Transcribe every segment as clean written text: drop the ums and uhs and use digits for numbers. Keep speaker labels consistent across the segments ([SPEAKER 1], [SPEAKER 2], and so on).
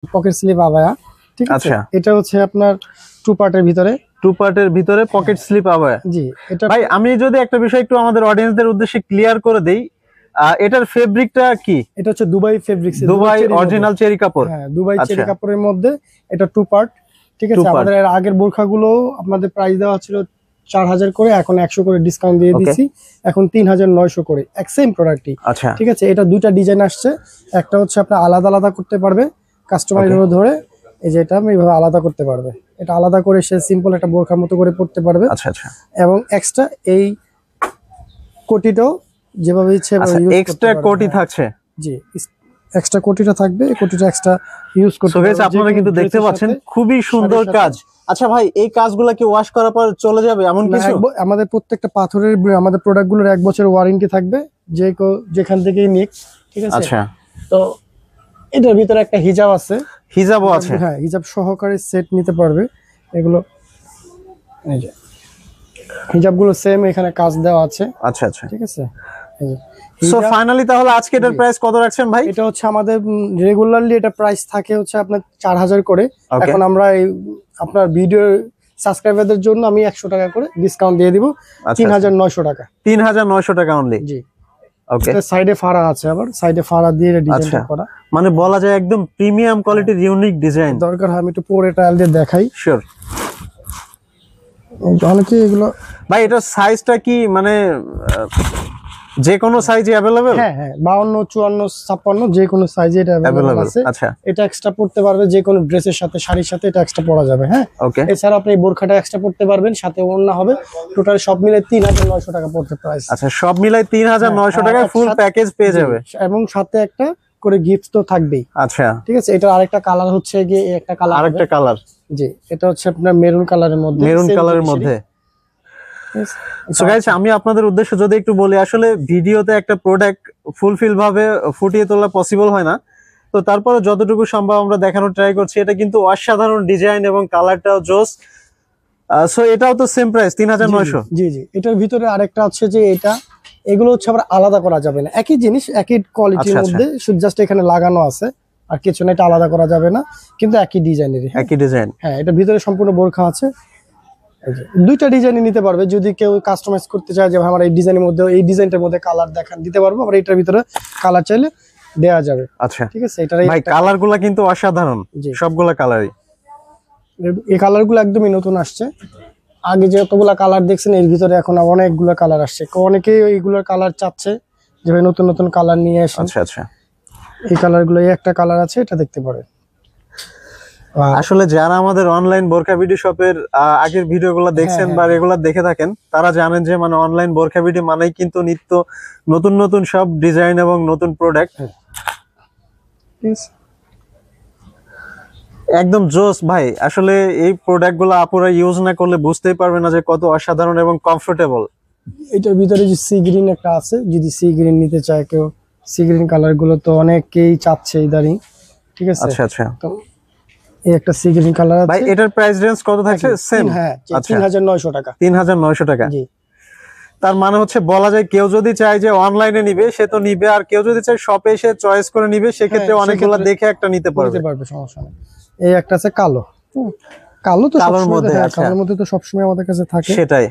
[SPEAKER 1] Pocket slip abaya, ঠিক আছে।
[SPEAKER 2] আচ্ছা,
[SPEAKER 1] এটা হচ্ছে আপনার টু পার্টের ভিতরে
[SPEAKER 2] পকেট স্লিপ আবায়া।
[SPEAKER 1] জি, এটা
[SPEAKER 2] ভাই আমি যদি একটা বিষয় একটু আমাদের অডিয়েন্সদের উদ্দেশ্যে ক্লিয়ার করে দেই, এটার ফেব্রিকটা কি?
[SPEAKER 1] এটা হচ্ছে Dubai fabrics,
[SPEAKER 2] Dubai original cherry কাপড়।
[SPEAKER 1] হ্যাঁ, দুবাই চেরি
[SPEAKER 2] আচ্ছা,
[SPEAKER 1] কাপড়ের মধ্যে এটা টু পার্ট, ঠিক আছে। আমাদের এর আগের বোরখাগুলো আপনাদের প্রাইস দেওয়া ছিল 4000 করে, এখন 100 করে ডিসকাউন্ট দিয়ে দিছি, এখন 3900 করে, এক সেম প্রোডাক্টই।
[SPEAKER 2] আচ্ছা,
[SPEAKER 1] ঠিক আছে। এটা দুইটা ডিজাইন আসছে, একটা হচ্ছে আপনার আলাদা আলাদা করতে পারবে কাস্টমার এইভাবে ধরে, এই যে এটা আমি এইভাবে আলাদা করতে পারবে, এটা আলাদা করে সে সিম্পল একটা বোরখার মতো করে পড়তে পারবে।
[SPEAKER 2] আচ্ছা, আচ্ছা।
[SPEAKER 1] এবং এক্সট্রা এই কোটিটাও যেভাবে ইচ্ছে
[SPEAKER 2] এক্সট্রা কোটি থাকছে।
[SPEAKER 1] জি, এক্সট্রা কোটিটা থাকবে, এই কোটিটা এক্সট্রা ইউজ করতে
[SPEAKER 2] পারবেন। সো আপনারা কিন্তু দেখতে পাচ্ছেন খুবই সুন্দর কাজ। আচ্ছা ভাই, এই কাজগুলো কি ওয়াশ করার পর চলে যাবে এমন কিছু?
[SPEAKER 1] আমাদের প্রত্যেকটা পাথরের আমাদের প্রোডাক্টগুলোর 1 বছরের ওয়ারেন্টি থাকবে, যেখান থেকেই নিক, ঠিক আছে।
[SPEAKER 2] আচ্ছা,
[SPEAKER 1] তো এটার ভিতরে একটা হিজাব আছে,
[SPEAKER 2] হিজাবও আছে।
[SPEAKER 1] হ্যাঁ, হিজাব সহকারে সেট নিতে পারবে এগুলো, এই যে হিজাবগুলো সেম এখানে কাজ দেওয়া আছে।
[SPEAKER 2] আচ্ছা, আচ্ছা,
[SPEAKER 1] ঠিক আছে।
[SPEAKER 2] সো ফাইনালি তাহলে আজকে এটার প্রাইস কত রাখছেন ভাই?
[SPEAKER 1] এটা হচ্ছে আমাদের রেগুলারলি এটা প্রাইস থাকে হচ্ছে আপনার 4000 করে। এখন আমরা আপনার ভিডিও সাবস্ক্রাইবারদের জন্য আমি 100 টাকা করে ডিসকাউন্ট দিয়ে দিব, 3900 টাকা।
[SPEAKER 2] 3900 টাকা অনলি।
[SPEAKER 1] জি,
[SPEAKER 2] ওকে।
[SPEAKER 1] এটা সাইডে ফাড়া আছে, আবার সাইডে ফাড়া দিয়ে ডিজাইনটা করা,
[SPEAKER 2] মানে বলা যায় একদম প্রিমিয়াম কোয়ালিটির ইউনিক ডিজাইন।
[SPEAKER 1] দরকার হয় আমি একটু পরে ট্রায়াল দিয়ে দেখাই।
[SPEAKER 2] শিওর।
[SPEAKER 1] অনেকে এগুলো
[SPEAKER 2] ভাই এটার সাইজটা কি মানে যে কোনো সাইজে अवेलेबल?
[SPEAKER 1] হ্যাঁ হ্যাঁ, 52 54 56 যে কোনো সাইজে এটা अवेलेबल আছে।
[SPEAKER 2] আচ্ছা,
[SPEAKER 1] এটা এক্সট্রা পড়তে পারবে যে কোনো ড্রেসের সাথে, শাড়ির সাথে এটা এক্সট্রা পরা যাবে। হ্যাঁ,
[SPEAKER 2] ওকে।
[SPEAKER 1] এছাড়া আপনি বোরখাটা এক্সট্রা পড়তে পারবেন, সাথে ওড়না হবে, টোটাল সব মিলে 3900 টাকা পড়তে প্রাইস।
[SPEAKER 2] আচ্ছা, সব মিলাই 3900 টাকায় ফুল প্যাকেজ পেয়ে যাবে,
[SPEAKER 1] এবং সাথে একটা করে গিফট তো থাকবেই।
[SPEAKER 2] আচ্ছা,
[SPEAKER 1] ঠিক আছে। এটা আরেকটা কালার হচ্ছে গিয়ে একটা কালার,
[SPEAKER 2] আরেকটা কালার।
[SPEAKER 1] জি, এটা হচ্ছে আপনার মেরুন কালারের মধ্যে,
[SPEAKER 2] মেরুন কালারের মধ্যে। সো গাইস, আমি আপনাদের উদ্দেশ্য যদি একটু বলি, আসলে ভিডিওতে একটা প্রোডাক্ট ফুলফিল ভাবে ফুটিয়ে তোলা পসিবল হয় না, তো তারপরে যতটুকু সম্ভব আমরা দেখানোর ট্রাই করছি। এটা কিন্তু অসাধারণ ডিজাইন এবং কালারটাও জোস। সো এটাও তো সেম প্রাইস 3900।
[SPEAKER 1] জি জি, এটার ভিতরে আরেকটা আছে যে এগুলো হচ্ছে আবার আলাদা করা যাবে না, একই জিনিস একই কোয়ালিটির মধ্যে, শুধু জাস্ট এখানে লাগানো আছে আর কিছু না, এটা আলাদা করা যাবে না, কিন্তু একই ডিজাইনেরই।
[SPEAKER 2] একই ডিজাইন।
[SPEAKER 1] হ্যাঁ, এটা ভিতরে সম্পূর্ণ বোরখা আছে। দুইটা ডিজাইনই নিতে পারবে, যদি কেউ কাস্টমাইজ করতে চায় যে আমার এই ডিজাইনের মধ্যে, এই ডিজাইনটার মধ্যে কালার দেখান, দিতে পারবো, আবার এটার ভিতরে কালার চাইলে দেয়া যাবে।
[SPEAKER 2] আচ্ছা,
[SPEAKER 1] ঠিক আছে। এটার
[SPEAKER 2] ভাই কালারগুলো কিন্তু অসাধারণ, সবগুলা কালারই।
[SPEAKER 1] এই কালারগুলো একদমই নতুন আসছে, আগে যতগুলা কালার দেখছেন এর ভিতরে এখন অনেকগুলো কালার আসছে, অনেকেই এইগুলোর কালার চাচ্ছে যে ভাই নতুন নতুন কালার নিয়ে আসেন।
[SPEAKER 2] আচ্ছা, আচ্ছা।
[SPEAKER 1] এই কালারগুলো, এই একটা কালার আছে, এটা দেখতে পারেন।
[SPEAKER 2] আসলে যারা আমাদের অনলাইন বোরকা ভিডিও শপের আগের ভিডিওগুলো দেখছেন বা রেগুলার দেখে থাকেন, তারা জানেন যে মানে অনলাইন বোরকা ভিডিও মানেই কিন্তু নিত্য নতুন নতুন সব ডিজাইন এবং নতুন প্রোডাক্ট। একদম জোস ভাই। আসলে এই প্রোডাক্টগুলো আপুরা ইউজ না করলে বুঝতেই পারবে না যে কত অসাধারণ এবং কমফোর্টেবল।
[SPEAKER 1] এটার ভিতরে যে সি গ্রিন একটা আছে, যদি সি গ্রিন নিতে চায় কেউ, সি গ্রিন কালার গুলো তো অনেকেই চাচ্ছে ইদারিং। ঠিক আছে।
[SPEAKER 2] আচ্ছা, আচ্ছা।
[SPEAKER 1] তো এই একটা সি গ্রিন কালার আছে।
[SPEAKER 2] ভাই এটার প্রাইস রেঞ্জ কত থাকছে? সেম।
[SPEAKER 1] হ্যাঁ, 3900 টাকা।
[SPEAKER 2] 3900 টাকা।
[SPEAKER 1] জি।
[SPEAKER 2] তার মানে হচ্ছে বলা যায় কেউ যদি চায় যে অনলাইনে নিবে সে তো নিবে, আর কেউ যদি চায় শপে এসে চয়েস করে নিবে, সেক্ষেত্রে অনেকগুলো দেখে একটা নিতে পারবে।
[SPEAKER 1] সমস্যা নেই। এই একটা আছে কালো, কালো তো কালোর মধ্যে, কালোর মধ্যে তো সবসময় আমাদের কাছে থাকে।
[SPEAKER 2] সেটাই,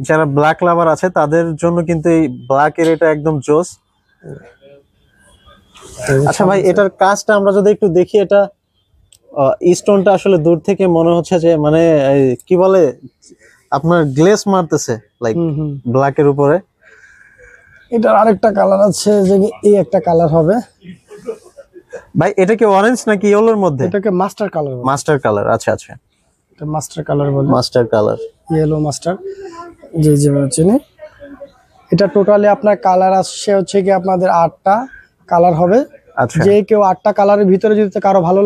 [SPEAKER 2] যারা ব্ল্যাক লাভার আছে তাদের জন্য কিন্তু এই ব্ল্যাক এর এটা একদম জোস। আচ্ছা ভাই, এটার কাজটা আমরা যদি একটু দেখি, এটা স্টোনটা আসলে দূর থেকে মনে হচ্ছে যে মানে কি বলে আপনার গ্লেস মারতেছে, লাইক ব্ল্যাক এর উপরে।
[SPEAKER 1] এটার আরেকটা কালার আছে, যে এই একটা কালার হবে।
[SPEAKER 2] ভাই এটা কি অরেঞ্জ নাকি ইয়েলোর মধ্যে?
[SPEAKER 1] এটাকে মাস্টার কালার বলে।
[SPEAKER 2] Master colour. আচ্ছা, আচ্ছা।
[SPEAKER 1] এটা মাস্টার কালার বলে।
[SPEAKER 2] মাস্টার কালার,
[SPEAKER 1] ইয়েলো মাস্টার, জি জি বলছেন। এটা টোটালি আপনার কালার আসছে হচ্ছে কি আপনাদের 8টা কালার হবে। যে কেউ 8টা কালারের ভিতরে যদি কারো ভালো